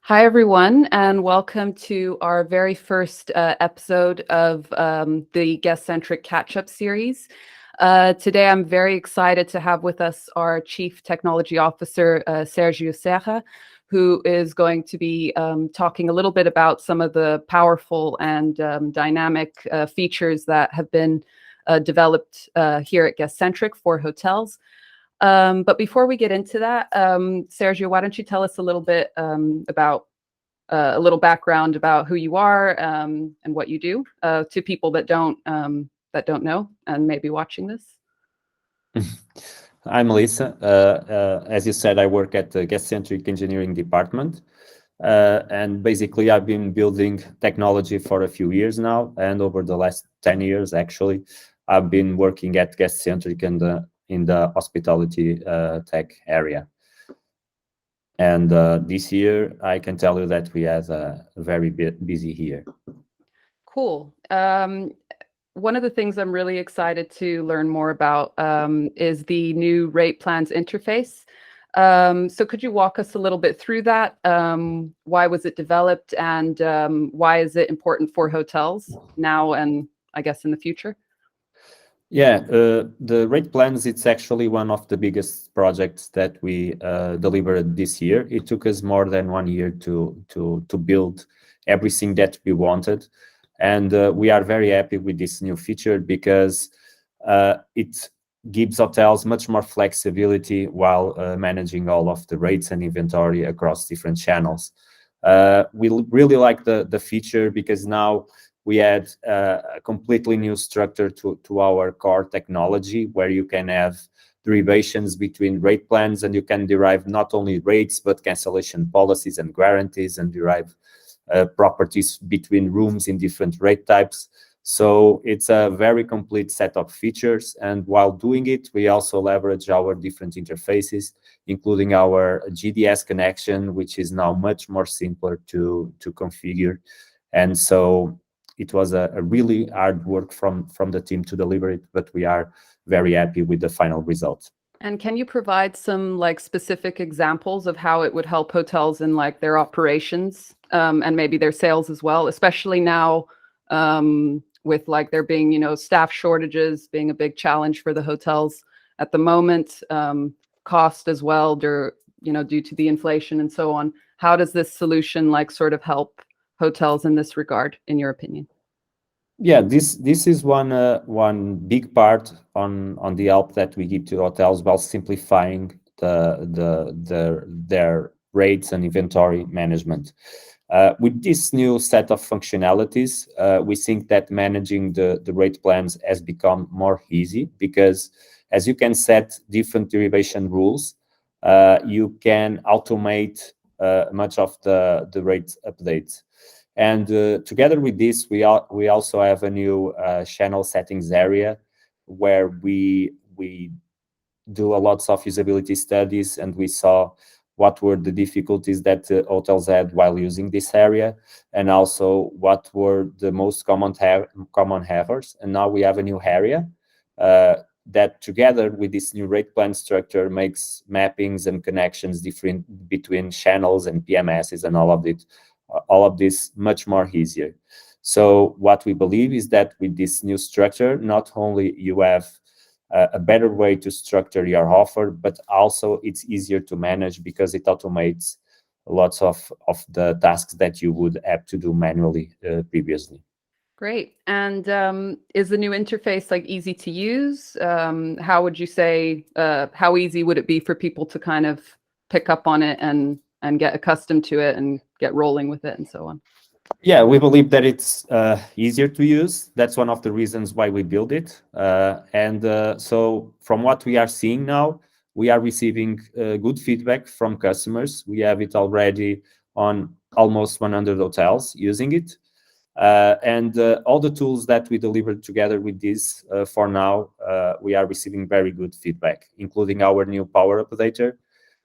Hi, everyone, and welcome to our very first episode of the Guestcentric Catch-Up series. Today, I'm very excited to have with us our Chief Technology Officer, Sérgio Serra, who is going to be talking a little bit about some of the powerful and dynamic features that have been developed here at Guestcentric for hotels. But before we get into that, Sergio, why don't you tell us a little bit about a little background about who you are and what you do to people that don't know and maybe watching this. I'm Melissa. As you said, I work at the Guestcentric engineering department. And basically, I've been building technology for a few years now. And over the last 10 years, actually, I've been working at Guestcentric in the hospitality tech area. And this year, I can tell you that we have a very busy year. Cool. One of the things I'm really excited to learn more about is the new rate plans interface. So could you walk us a little bit through that? Why was it developed, and why is it important for hotels now and I guess in the future? Yeah, the rate plans, it's actually one of the biggest projects that we delivered this year. It took us more than 1 year to build everything that we wanted. And we are very happy with this new feature because it gives hotels much more flexibility while managing all of the rates and inventory across different channels. We really like the feature because now we add a completely new structure to our core technology, where you can have derivations between rate plans, and you can derive not only rates, but cancellation policies and guarantees, and derive properties between rooms in different rate types. So it's a very complete set of features. And while doing it, we also leverage our different interfaces, including our GDS connection, which is now much more simpler to configure. And so it was a really hard work from the team to deliver it, but we are very happy with the final result. And can you provide some specific examples of how it would help hotels in their operations and maybe their sales as well, especially now with there being, staff shortages being a big challenge for the hotels at the moment, cost as well, due to the inflation and so on. How does this solution sort of help hotels in this regard, in your opinion? Yeah, this is one big part on the help that we give to hotels while simplifying their rates and inventory management. With this new set of functionalities, we think that managing the rate plans has become more easy because as you can set different derivation rules, you can automate much of the rate updates. And together with this, we also have a new channel settings area where we do a lots of usability studies, and we saw what were the difficulties that hotels had while using this area, and also what were the most common errors. And now we have a new area that, together with this new rate plan structure, makes mappings and connections different between channels and PMSs and all of this much more easier. So what we believe is that with this new structure, not only you have a better way to structure your offer, but also it's easier to manage because it automates lots of the tasks that you would have to do manually previously. Great. And is the new interface easy to use? How would you say, how easy would it be for people to kind of pick up on it and get accustomed to it and get rolling with it and so on? Yeah, we believe that it's easier to use. That's one of the reasons why we build it. So from what we are seeing now, we are receiving good feedback from customers. We have it already on almost 100 hotels using it. And all the tools that we delivered together with this, for now, we are receiving very good feedback, including our new Power Updater,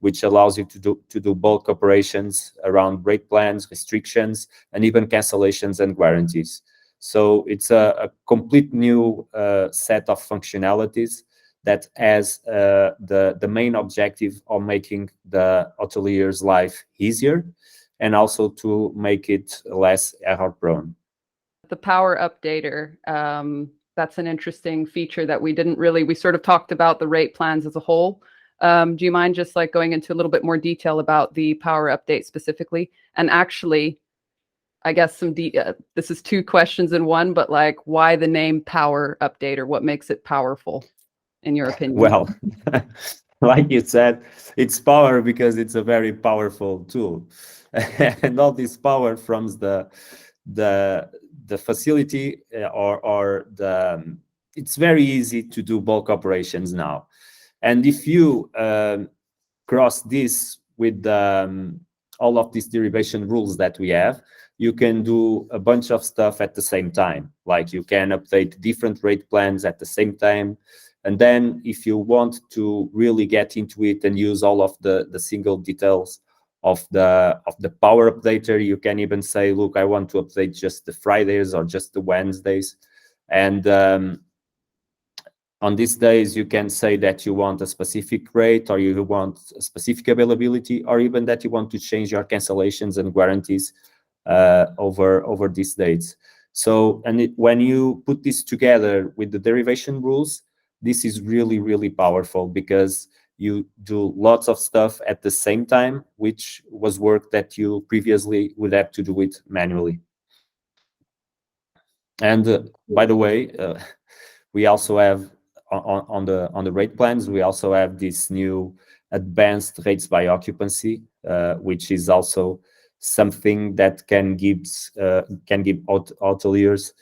which allows you to do bulk operations around rate plans, restrictions, and even cancellations and guarantees. So it's a complete new set of functionalities that has the main objective of making the hotelier's life easier and also to make it less error prone. The power updater, that's an interesting feature that we sort of talked about the rate plans as a whole. Do you mind just like going into a little bit more detail about the power update specifically? And actually, I guess this is two questions in one, but like why the name power updater? What makes it powerful in your opinion? Well, like you said, it's power because it's a very powerful tool. And all this power from the facility or the it's very easy to do bulk operations now. And if you cross this with all of these derivation rules that we have, you can do a bunch of stuff at the same time. Like you can update different rate plans at the same time. And then if you want to really get into it and use all of the single details of the power updater, you can even say, look, I want to update just the Fridays or just the Wednesdays. And on these days, you can say that you want a specific rate, or you want a specific availability, or even that you want to change your cancellations and guarantees over these dates. So, when you put this together with the derivation rules, this is really, really powerful because you do lots of stuff at the same time, which was work that you previously would have to do it manually. And by the way, we also have on the rate plans, we also have this new advanced rates by occupancy, which is also something that can give hoteliers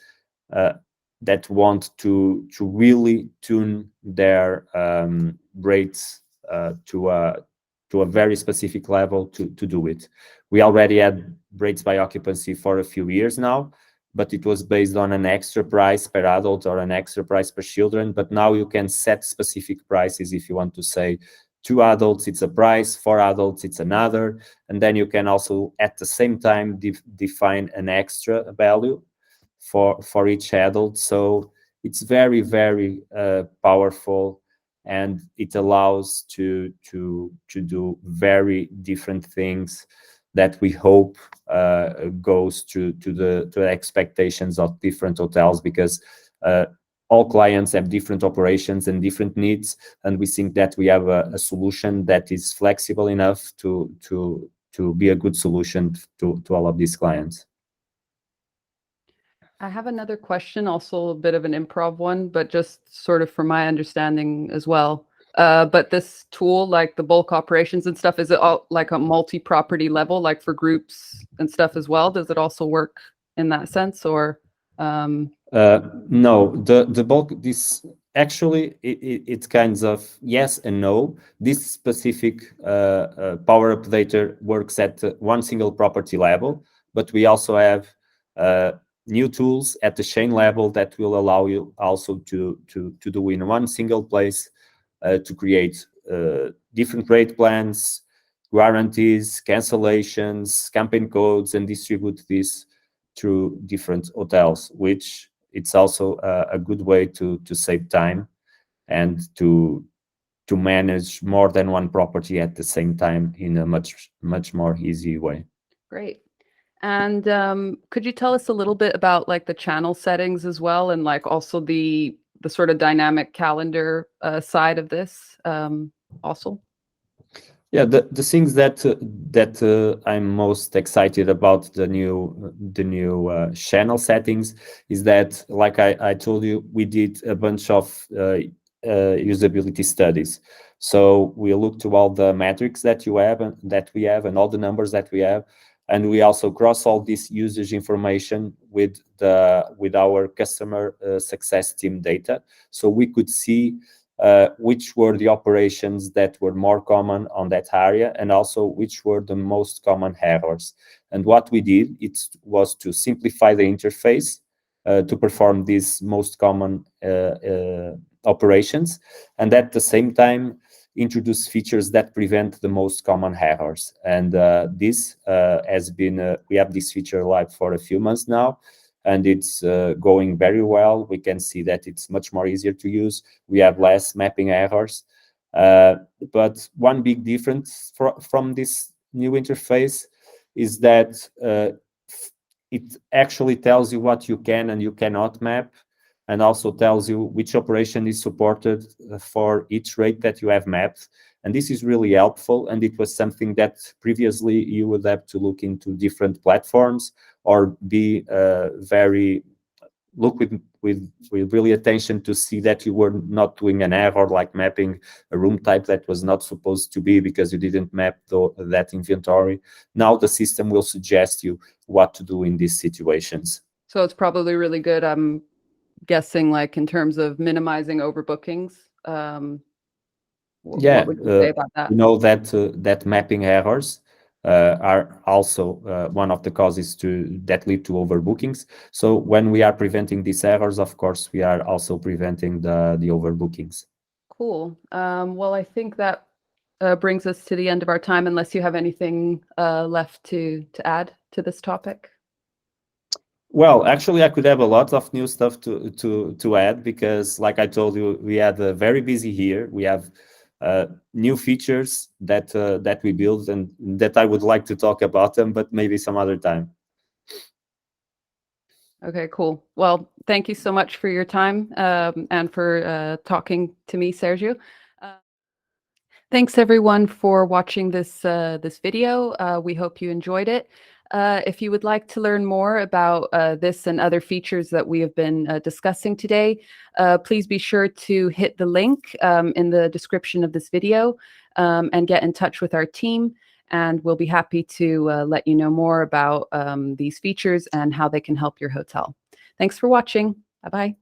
that want to really tune their rates to a very specific level to do it. We already had rates by occupancy for a few years now, but it was based on an extra price per adult or an extra price per children. But now you can set specific prices. If you want to say 2 adults, it's a price, 4 adults, it's another. And then you can also, at the same time, define an extra value for each adult. So it's very, very powerful, and it allows to do very different things that we hope goes to the expectations of different hotels, because all clients have different operations and different needs, and we think that we have a solution that is flexible enough to be a good solution to all of these clients. I have another question, also a bit of an improv one, but just sort of from my understanding as well. But this tool, like the bulk operations and stuff, is it all like a multi-property level, like for groups and stuff as well? Does it also work in that sense, or? No, the bulk, this actually it's kinds of yes and no. This specific power updater works at one single property level, but we also have new tools at the chain level that will allow you also to do in one single place, to create different rate plans, guarantees, cancellations, campaign codes, and distribute this through different hotels, which it's also a good way to save time and to manage more than one property at the same time in a much more easy way. Great. And could you tell us a little bit about like the channel settings as well, and like also the sort of dynamic calendar side of this also? Yeah, the things that I'm most excited about the new channel settings is that, like I told you, we did a bunch of usability studies. So we looked to all the metrics that we have and all the numbers that we have, and we also cross all this usage information with our customer success team data, so we could see which were the operations that were more common on that area, and also which were the most common errors. And what we did, it was to simplify the interface to perform these most common operations, and at the same time introduce features that prevent the most common errors. And this has been, we have this feature live for a few months now, and it's going very well. We can see that it's much more easier to use. We have less mapping errors. But one big difference from this new interface is that it actually tells you what you can and you cannot map, and also tells you which operation is supported for each rate that you have mapped. And this is really helpful, and it was something that previously you would have to look into different platforms or be look with really attention to see that you were not doing an error, like mapping a room type that was not supposed to be because you didn't map that inventory. Now the system will suggest you what to do in these situations. So it's probably really good, I'm guessing, like in terms of minimizing overbookings. What would you say about that? You know that mapping errors are also one of the causes that lead to overbookings. So when we are preventing these errors, of course, we are also preventing the overbookings. Cool. Well, I think that brings us to the end of our time, unless you have anything left to add to this topic. Well, actually, I could have a lot of new stuff to add, because, like I told you, we had a very busy year. We have new features that we built, and that I would like to talk about them, but maybe some other time. Okay, cool. Well, thank you so much for your time and for talking to me, Sergio. Thanks everyone for watching this video. We hope you enjoyed it. If you would like to learn more about this and other features that we have been discussing today, please be sure to hit the link in the description of this video and get in touch with our team. And we'll be happy to let you know more about these features and how they can help your hotel. Thanks for watching. Bye-bye.